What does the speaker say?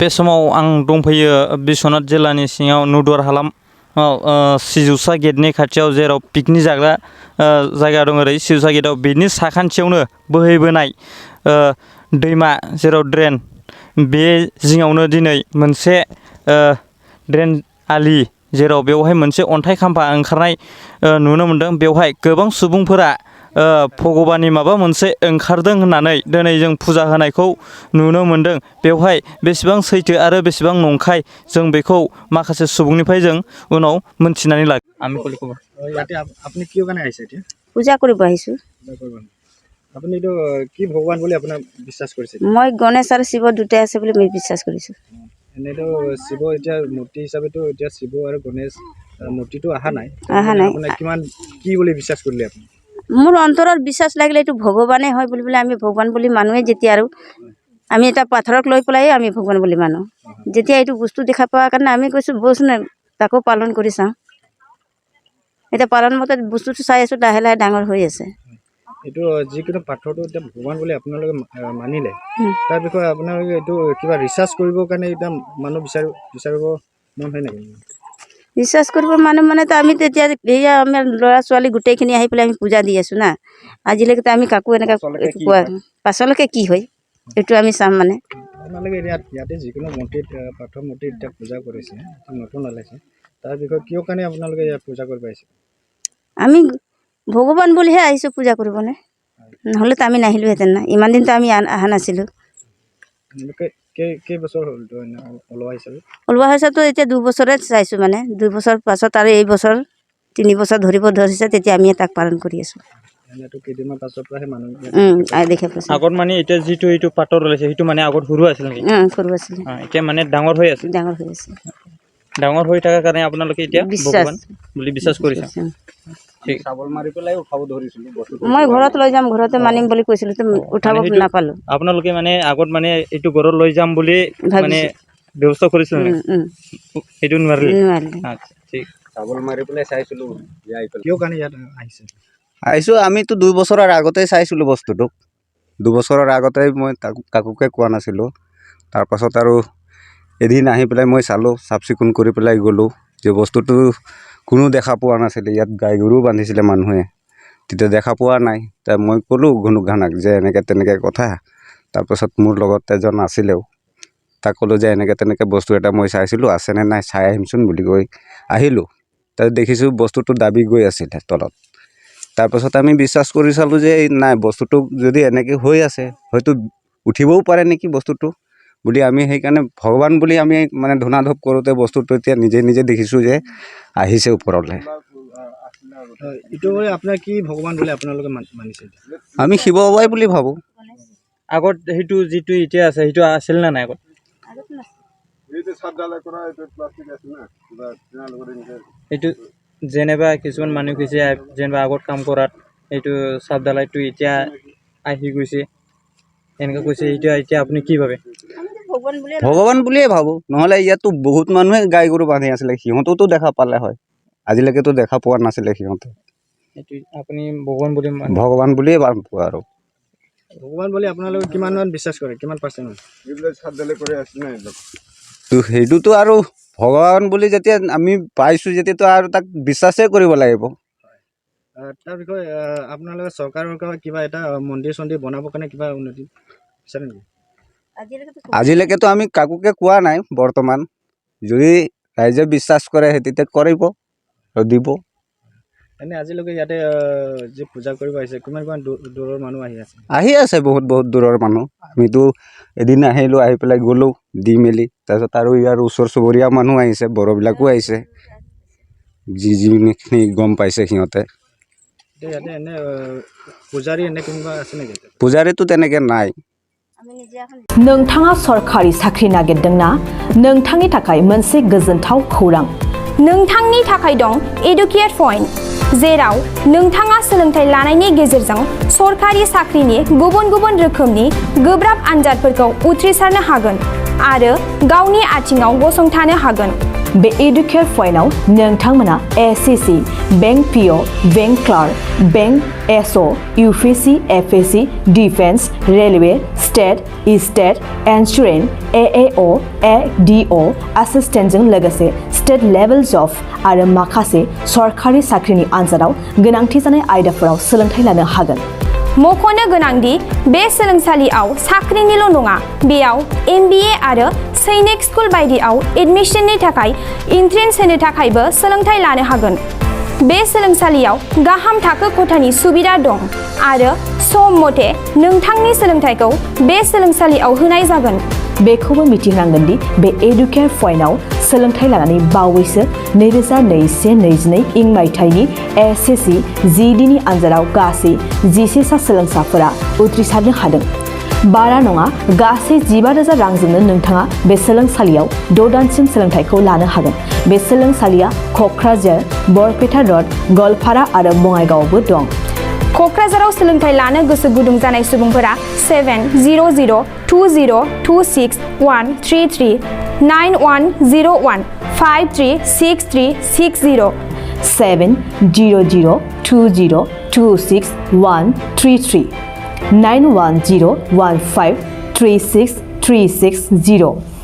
बे समाव आं दंफैयो बिश्वनाथ जिल्लानि सिङाव नुदर हालाम सिजौसा गेटनि खाथियाव जेराव पिकनिक जाग्रा जायगा दं ओरै सिजौसा गेटआव बेनि साखान्थियावनो बोहैबोनाय दैमा जेराव ड्रेन बे जिङावनो दिनै मोनसे ड्रेन आलि जेराव बेवहाय मोनसे अन्थाइ खाम्फा ओंखारनाय नुनो मोनदों बेवहाय गोबां सुबुंफोरा भगबाननि माबा मोनसे ओंखारदों होननानै दिनै जों फुजा होनायखौ नुनो मोनदों बेवहाय बेसेबां सैथो आरो बेसेबां नंखाय जों बेखौ माखासे सुबुंनिफ्राय जों उनाव मोनथिनानै लागोन আমি কলি খবৰ ইয়াতে আপুনি কিয় কাৰণে আহিছে এতিয়া পূজা কৰিব আহিছোঁ আপুনি এইটো কি ভগৱান বুলি আপোনাৰ বিশ্বাস কৰিছে মই গণেশ আৰু শিৱ দুটাই আছে বুলি মই বিশ্বাস কৰিছোঁ এনেতো শিৱ এতিয়া মূৰ্তি হিচাপেতো এতিয়া শিৱ আৰু গণেশ মূৰ্তিটো অহা নাই আপোনাৰ কিমান কি বুলি বিশ্বাস কৰিলে আপুনি মোৰ অন্তৰত বিশ্বাস লাগিলে এইটো ভগৱানে হয় বুলি পেলাই আমি ভগৱান বুলি মানুহে যেতিয়া আৰু আমি এটা পাথৰক লৈ পেলাই আমি ভগৱান বুলি মানো যেতিয়া এইটো বস্তু দেখা পোৱাৰ কাৰণে আমি কৈছোঁ বচোন তাকো পালন কৰি চাওঁ এটা পালন মতে বস্তুটো চাই আছোঁ লাহে লাহে ডাঙৰ হৈ আছে এইটো যিকোনো পাথৰটো এতিয়া ভগৱান বুলি আপোনালোকে মানিলে তাৰ বিষয়ে আপোনালোকে এইটো কিবা ৰিচাৰ্চ কৰিবৰ কাৰণে এতিয়া মানুহ বিচাৰিব মন হয় নেকি বিশ্বাস কৰিব মানুহ মানে তো আমি তেতিয়া এয়া আমাৰ ল'ৰা ছোৱালী গোটেইখিনি আহি পেলাই আমি পূজা দি আছোঁ না আজিলৈকে আমি কাকো এনেকৈ কোৱা পাছলৈকে কি হয় এইটো আমি চাম মানে আপোনালোকে ইয়াতে যিকোনো মূৰ্তিত পাথৰ মূৰ্তিত এতিয়া পূজা কৰিছে নতুন ওলাইছে তাৰ বিষয়ে কিয় কাৰণে আপোনালোকে ইয়াত পূজা কৰিব আহিছে আমি ভগৱান বুলিহে আহিছোঁ পূজা কৰিবলৈ নহ'লেতো আমি নাহিলোহেঁতেন না ইমান দিনতো আমি অহা নাছিলোঁ কেইবছৰ হ'ল ওলোৱা হিচাপে ওলোৱা হিচাপতো এতিয়া 2 বছৰে চাইছোঁ মানে 2 বছৰ পাছত আৰু এই বছৰ 3 বছৰ ধৰিব ধৰিছে তেতিয়া আমি তাক পালন কৰি আছোঁ কেইদিনমান পাছৰ পৰাহে মানুহ দেখে পাইছোঁ আগত মানে এতিয়া যিটো এইটো পাতৰ ওলাইছে সেইটো মানে আগত সৰু আছিল নেকি সৰু আছিলে এতিয়া মানে ডাঙৰ হৈ আছে ডাঙৰ হৈ থকাৰ কাৰণে আপোনালোকে এতিয়া ভগৱান বুলি বিশ্বাস কৰিছে চাবল মাৰি পেলাই উঠাব ধৰিছিলোঁ মই ঘৰত লৈ যাম ঘৰতে মানিম বুলি কৈছিলোঁ তো উঠাব নাপালোঁ আপোনালোকে মানে আগত মানে এইটো ঘৰত লৈ যাম বুলি মানে ব্যৱস্থা কৰিছিল সেইটো নোৱাৰিলে ঠিক চাবল মাৰি পেলাই চাইছিলোঁ কিয় কাৰণে ইয়াত আহিছোঁ আমিতো 2 বছৰৰ আগতেই চাইছিলোঁ বস্তুটো 2 বছৰৰ আগতেই মই কাকোকে কোৱা নাছিলোঁ তাৰপাছত আৰু এদিন আহি পেলাই মই চালোঁ চাফ চিকুণ কৰি পেলাই গ'লোঁ যে বস্তুটো কোনো দেখা পোৱা নাছিলে ইয়াত গাই গৰু বান্ধিছিলে মানুহে তেতিয়া দেখা পোৱা নাই তাৰ মই ক'লোঁ ঘনুক ঘানাক যে এনেকৈ তেনেকৈ কথা তাৰপাছত মোৰ লগত এজন আছিলেও তাক ক'লোঁ যে এনেকৈ তেনেকৈ বস্তু এটা মই চাইছিলোঁ আছেনে নাই চাই আহিমচোন বুলি কৈ আহিলোঁ তাত দেখিছোঁ বস্তুটো দাবি গৈ আছিলে তলত তাৰপাছত আমি বিশ্বাস কৰি চালোঁ যে নাই বস্তুটো যদি এনেকৈ হৈ আছে হয়তো উঠিবও পাৰে নেকি বস্তুটো বুলি আমি সেইকাৰণে ভগৱান বুলি আমি মানে ধূনাধূপ কৰোঁতে বস্তুটো এতিয়া নিজে নিজে দেখিছোঁ যে আহিছে ওপৰলৈ এইটো আপোনাৰ কি ভগৱান বুলি আপোনালোকে মানিছে আমি শিৱ বাবাই বুলি ভাবোঁ আগত সেইটো যিটো এতিয়া আছে সেইটো আছিল নে নাই আগত এইটো যেনিবা কিছুমান মানুহ কৈছে যেনিবা আগত কাম কৰাত এইটো চাপ ঢালাইটো এতিয়া আহি গৈছে এনেকৈ কৈছে এতিয়া আপুনি কি ভাবে ভগৱান বুলিয়ে ভাবোঁ নহ'লে ইয়াতো বহুত মানুহে গাই গৰু বান্ধি আছিলে সিহঁতোতো দেখা পালে হয় আজিলৈকেতো দেখা পোৱা নাছিলে সিহঁতে এইটো আপুনি ভগৱান বুলি ভগৱান বুলিয়ে ভাবোঁ আৰু ভগৱান বুলি আপোনালোকে কিমানমান বিশ্বাস কৰে কিমান পাৰ্চেণ্ট তো সেইটোতো আৰু ভগৱান বুলি যেতিয়া আমি পাইছোঁ যেতিয়াতো আৰু তাক বিশ্বাসেই কৰিব লাগিব তাৰ বিষয়ে আপোনালোকে চৰকাৰৰ কিবা এটা মন্দিৰ চন্দিৰ বনাবৰ কাৰণে কিবা উন্নতি বিচাৰে নেকি আজিলৈকেতো আমি কাকোকে কোৱা নাই বৰ্তমান যদি ৰাইজে বিশ্বাস কৰে তেতিয়া কৰিব আৰু দিব এনে আজিলৈকে ইয়াতে যি পূজা কৰিব আহিছে কিমান দূৰৰ মানুহ আহি আছে বহুত দূৰৰ মানুহ আমিতো এদিন আহিলোঁ আহি পেলাই গ'লোঁ দি মেলি তাৰপিছত আৰু ইয়াৰ ওচৰ চুবুৰীয়া মানুহ আহিছে বড়োবিলাকো আহিছে যিখিনি গম পাইছে সিহঁতে ইয়াতে এনে পূজাৰী এনে কোনোবা আছে নেকি পূজাৰীটো তেনেকৈ নাই नोंथाङा सरकारि साख्रि नागिरदोंना नोंथांनि थाखाय मोनसे गोजोनथाव खौरां नोंथांनि थाखाय दं एडुकेट पॉइंट जेराव नोंथाङा सोलोंथाइ लानायनि गेजेरजों सरकारि साख्रिनि गुबुन गुबुन रोखोमनि गोब्राब आनजादफोरखौ उथ्रिसारनो हागोन आरो गावनि आथिङाव गसंथानो हागोन बे एडुकेट पॉइन्टआव नोंथांमोना SSC bank PO bank clerk bank SO UPSC FSC defence railway state state insurance AAO ADO एसिस्टेन्टजों लोगोसे स्टेट लेभेल जब आरो माखासे सरकारि साख्रिनि आनजादाव गोनांथि जानाय आयदाफोराव सोलोंथाइ लानो हागोन। मख'नो गोनांदि बे सोलोंसालियाव साख्रिनिल' नङा, बेयाव MBA आरो सैनिक स्कुल बायदियाव एडमिशननि थाखाय एन्ट्रेन्स होनो थाखायबो सोलोंथाइ लानो हागोन। बे सोलोंसालियाव गाहाम थाखो खथानि सुबिदा दं आरो सम मथे नोंथांनि सोलोंथाइखौ बे सोलोंसालियाव होनाय जागोन। बेखौबो मिथिनांगोन दि बे एडुकेयार पइन्टआव सोलोंथाइ लानानै बावैसो 2021-22 इं मायथाइनि SSC GD नि आनजादाव गासै 11 सा सोलोंसाफोरा उथ्रिसारनो हादों। बारा नङा, गासै 15,000 रांजोंनो नोंथाङा बे सोलोंसालियाव 6 दानसिम सोलोंथाइखौ लानो हागोन। बे सोलोंसालिया क'क्राझार, बरपेटा रड, गवालपारा आरो बङाइगावआवबो दं। क'क्राझाराव सोलोंथाइ लानो गोसो गुदुं जानाय सुबुंफोरा 70020261133 9101536360 70020261133 9101536360